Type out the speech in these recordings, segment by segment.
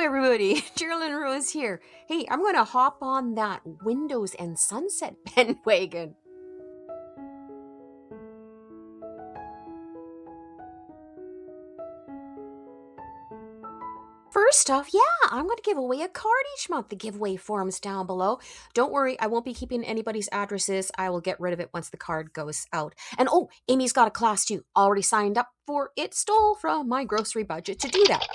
everybody. Geraldine Rose here. Hey, I'm going to hop on that Windows and Sunset bandwagon. First off, yeah, I'm going to give away a card each month. The giveaway form's down below. Don't worry, I won't be keeping anybody's addresses. I will get rid of it once the card goes out. And oh, Amy's got a class too. Already signed up for it. Stole from my grocery budget to do that.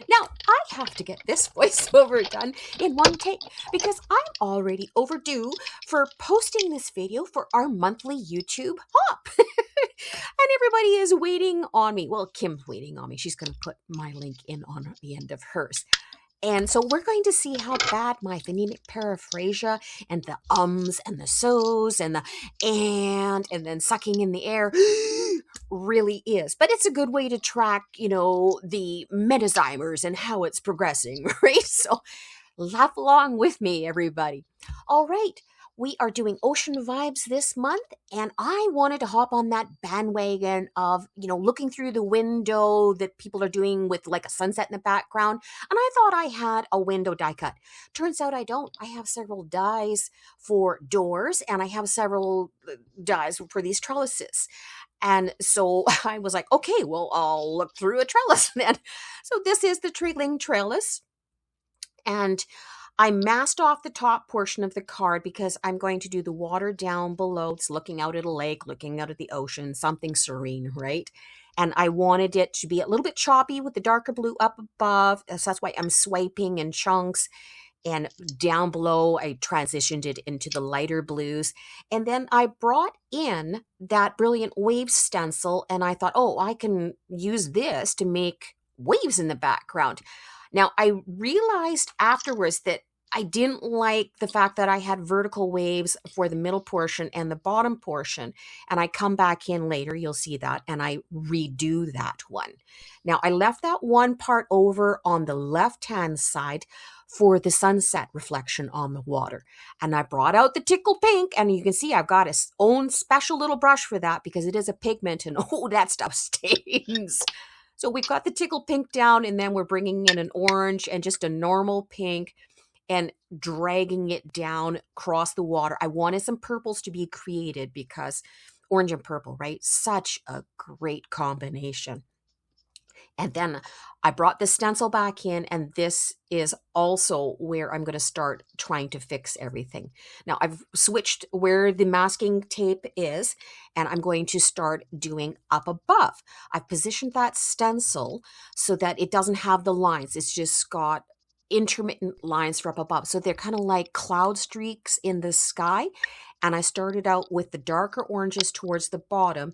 Now, I have to get this voiceover done in one take because I'm already overdue for posting this video for our monthly YouTube hop. And everybody is waiting on me. Well, Kim's waiting on me. She's going to put my link in on the end of hers. And so we're going to see how bad my phonemic paraphrasia and the ums and the so's and the and then sucking in the air really is. But it's a good way to track, the metazymers and how it's progressing, right? So laugh along with me, everybody. All right. We are doing ocean vibes this month, and I wanted to hop on that bandwagon of, looking through the window that people are doing with like a sunset in the background. And I thought I had a window die cut. Turns out I don't. I have several dies for doors, and I have several dies for these trellises. And so I was like, okay, well, I'll look through a trellis then. So this is the trailing trellis. And I masked off the top portion of the card because I'm going to do the water down below. It's looking out at a lake, looking out at the ocean, something serene, right? And I wanted it to be a little bit choppy with the darker blue up above. So that's why I'm swiping in chunks. And down below, I transitioned it into the lighter blues. And then I brought in that Brilliant Wave stencil, and I thought, oh, I can use this to make waves in the background. Now, I realized afterwards that I didn't like the fact that I had vertical waves for the middle portion and the bottom portion. And I come back in later, you'll see that, and I redo that one. Now, I left that one part over on the left-hand side for the sunset reflection on the water. And I brought out the Tickle Pink, and you can see I've got its own special little brush for that because it is a pigment, and oh, that stuff stains. So we've got the Tickle Pink down, and then we're bringing in an orange and just a normal pink and dragging it down across the water. I wanted some purples to be created because orange and purple, right? Such a great combination. And then I brought the stencil back in, and this is also where I'm going to start trying to fix everything. Now, I've switched where the masking tape is, and I'm going to start doing up above. I've positioned that stencil so that it doesn't have the lines. It's just got intermittent lines for up above. So they're kind of like cloud streaks in the sky. And I started out with the darker oranges towards the bottom.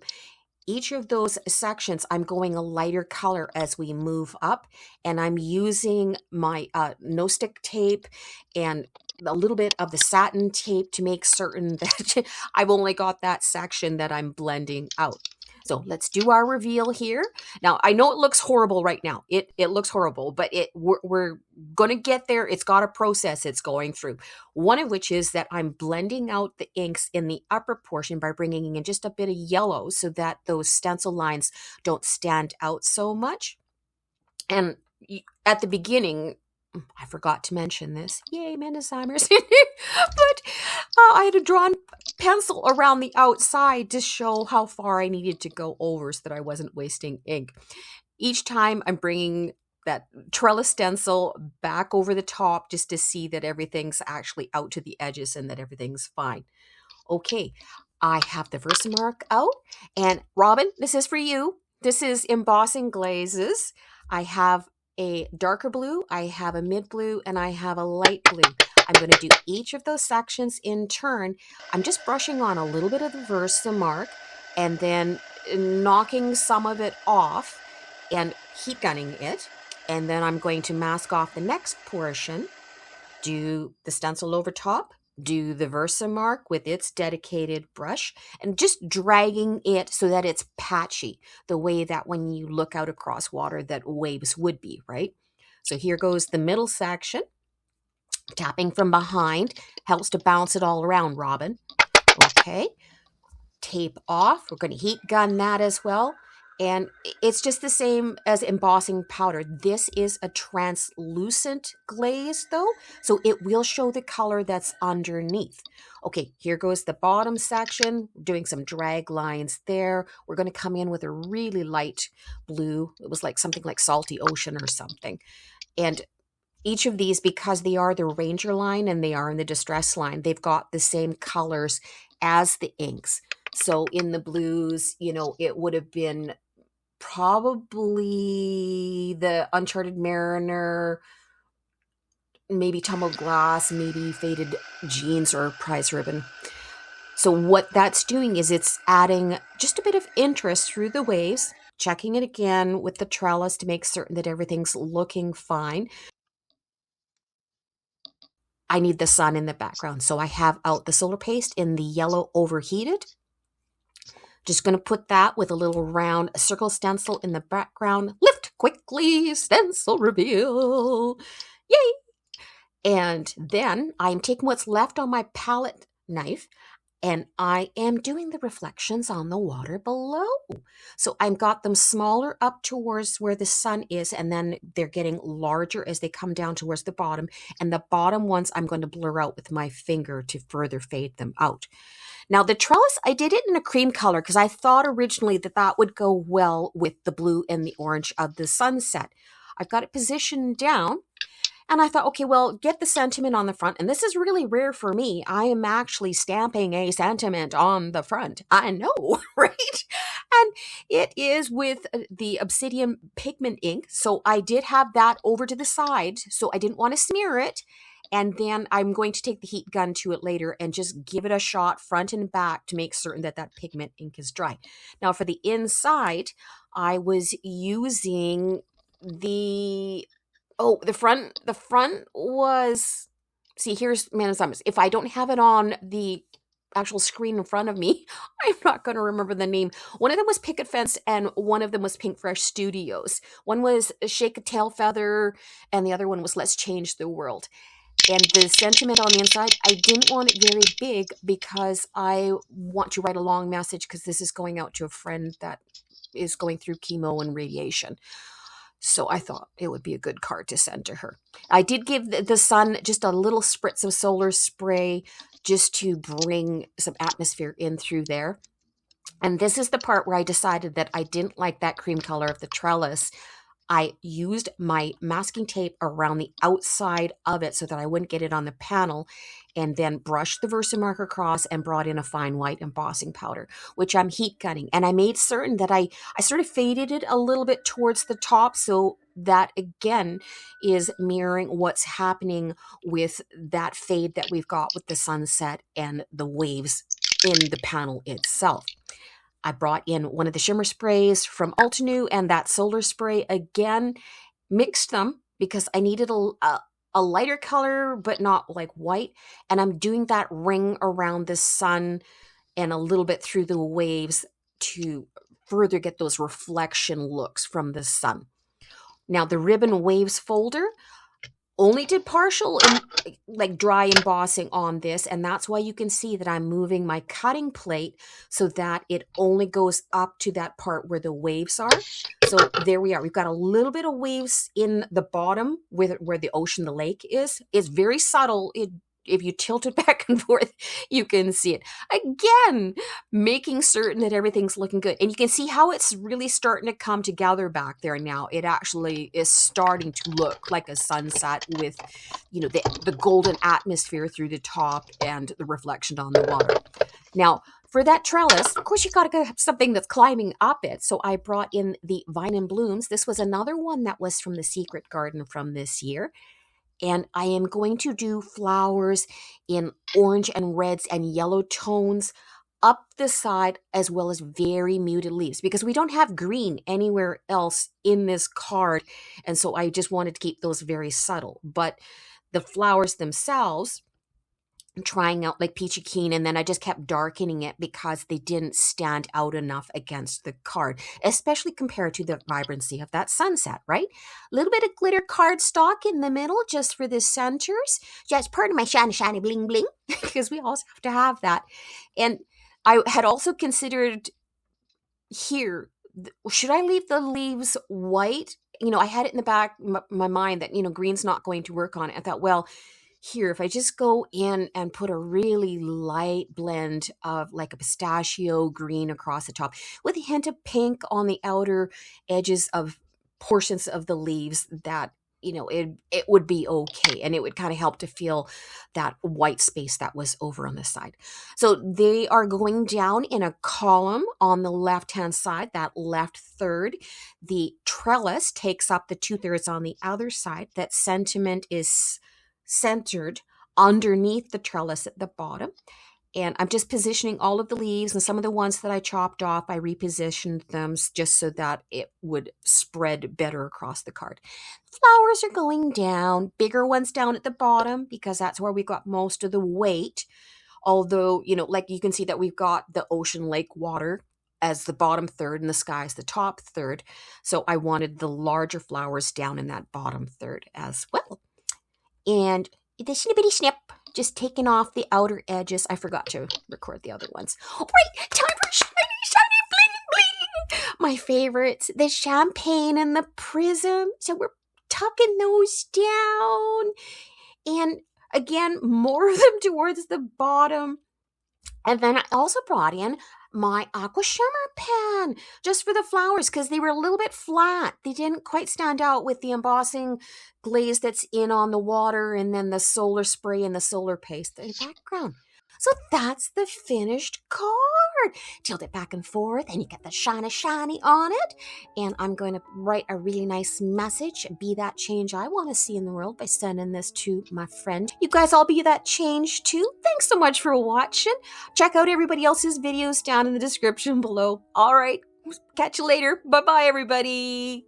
Each of those sections, I'm going a lighter color as we move up, and I'm using my no stick tape and a little bit of the satin tape to make certain that I've only got that section that I'm blending out. So let's do our reveal here. Now, I know it looks horrible right now. It looks horrible, but we're going to get there. It's got a process it's going through. One of which is that I'm blending out the inks in the upper portion by bringing in just a bit of yellow so that those stencil lines don't stand out so much. And at the beginning, I forgot to mention this. Yay, Menazimers. But I had a drawn pencil around the outside to show how far I needed to go over so that I wasn't wasting ink. Each time I'm bringing that trellis stencil back over the top just to see that everything's actually out to the edges and that everything's fine. Okay, I have the Versamark out. And Robin, this is for you. This is Embossing Glazes. I have a darker blue, I have a mid blue, and I have a light blue. I'm going to do each of those sections in turn. I'm just brushing on a little bit of the Versamark and then knocking some of it off and heat gunning it. And then I'm going to mask off the next portion, do the stencil over top, do the Versamark with its dedicated brush, and just dragging it so that it's patchy, the way that when you look out across water that waves would be, right? So here goes the middle section. Tapping from behind helps to bounce it all around, Robin. Okay. Tape off. We're going to heat gun that as well. And it's just the same as embossing powder. This is a translucent glaze though, so it will show the color that's underneath. Okay, here goes the bottom section, doing some drag lines there. We're going to come in with a really light blue. It was like something like salty ocean or something. And each of these, because they are the Ranger line and they are in the Distress line, they've got the same colors as the inks. So in the blues, it would have been probably the Uncharted Mariner, maybe tumbled glass, maybe faded jeans or prize ribbon. So what that's doing is it's adding just a bit of interest through the waves, checking it again with the trellis to make certain that everything's looking fine. I need the sun in the background, so I have out the solar paste in the yellow overheated. Just going to put that with a little round circle stencil in the background. Lift quickly, stencil reveal. Yay! And then I'm taking what's left on my palette knife and I am doing the reflections on the water below. So I've got them smaller up towards where the sun is, and then they're getting larger as they come down towards the bottom. And the bottom ones I'm going to blur out with my finger to further fade them out. Now the trellis, I did it in a cream color because I thought originally that that would go well with the blue and the orange of the sunset. I've got it positioned down and I thought, okay, well, get the sentiment on the front. And this is really rare for me. I am actually stamping a sentiment on the front. I know, right? And it is with the obsidian pigment ink. So I did have that over to the side. So I didn't want to smear it. And then I'm going to take the heat gun to it later and just give it a shot front and back to make certain that that pigment ink is dry. Now for the inside, I was using the the front was, see, here's Man of Summers. If I don't have it on the actual screen in front of me, I'm not going to remember the name. One of them was Picket Fence and one of them was Pink Fresh Studios. One was Shake a Tail Feather and the other one was Let's Change the World. And the sentiment on the inside, I didn't want it very big because I want to write a long message because this is going out to a friend that is going through chemo and radiation. So I thought it would be a good card to send to her. I did give the sun just a little spritz of solar spray just to bring some atmosphere in through there. And this is the part where I decided that I didn't like that cream color of the trellis. I used my masking tape around the outside of it so that I wouldn't get it on the panel, and then brushed the Versamark across and brought in a fine white embossing powder, which I'm heat gunning. And I made certain that I sort of faded it a little bit towards the top, so that again is mirroring what's happening with that fade that we've got with the sunset and the waves in the panel itself. I brought in one of the shimmer sprays from Altenew and that solar spray again, mixed them because I needed a lighter color, but not like white. And I'm doing that ring around the sun and a little bit through the waves to further get those reflection looks from the sun. Now the ribbon waves folder, only did partial like dry embossing on this, and that's why you can see that I'm moving my cutting plate so that it only goes up to that part where the waves are. So there we are. We've got a little bit of waves in the bottom where the ocean, the lake is. It's very subtle. If you tilt it back and forth, you can see it. Again, making certain that everything's looking good. And you can see how it's really starting to come together back there now. It actually is starting to look like a sunset with, the golden atmosphere through the top and the reflection on the water. Now, for that trellis, of course, you got to have something that's climbing up it. So I brought in the Vine and Blooms. This was another one that was from the Secret Garden from this year. And I am going to do flowers in orange and reds and yellow tones up the side, as well as very muted leaves, because we don't have green anywhere else in this card. And so I just wanted to keep those very subtle. But the flowers themselves, trying out like peachy keen, and then I just kept darkening it because they didn't stand out enough against the card, especially compared to the vibrancy of that sunset, right? A little bit of glitter cardstock in the middle just for the centers. Just part of my shiny bling bling because we also have to have that. And I had also considered here should I leave the leaves white? I had it in the back my mind that, green's not going to work on it. I thought, well, here, if I just go in and put a really light blend of like a pistachio green across the top with a hint of pink on the outer edges of portions of the leaves, that it would be okay, and it would kind of help to fill that white space that was over on the side. So they are going down in a column on the left hand side, that left third. The trellis takes up the 2/3 on the other side. That sentiment is centered underneath the trellis at the bottom. And I'm just positioning all of the leaves, and some of the ones that I chopped off, I repositioned them just so that it would spread better across the card. Flowers are going down, bigger ones down at the bottom because that's where we got most of the weight. Although, like you can see that we've got the ocean lake water as the bottom third and the sky as the top third. So I wanted the larger flowers down in that bottom third as well. And the snippity snip, just taking off the outer edges. I forgot to record the other ones. All right, time for shiny, shiny, bling, bling. My favorites, the champagne and the prism. So we're tucking those down. And again, more of them towards the bottom. And then I also brought in my aqua shimmer pen just for the flowers because they were a little bit flat. They didn't quite stand out with the embossing glaze that's in on the water and then the solar spray and the solar paste in the background. So that's the finished card. Tilt it back and forth and you get the shiny on it. And I'm going to write a really nice message, be that change I want to see in the world by sending this to my friend. You guys all be that change too. Thanks so much for watching. Check out everybody else's videos down in the description below. All right, catch you later. Bye-bye, everybody.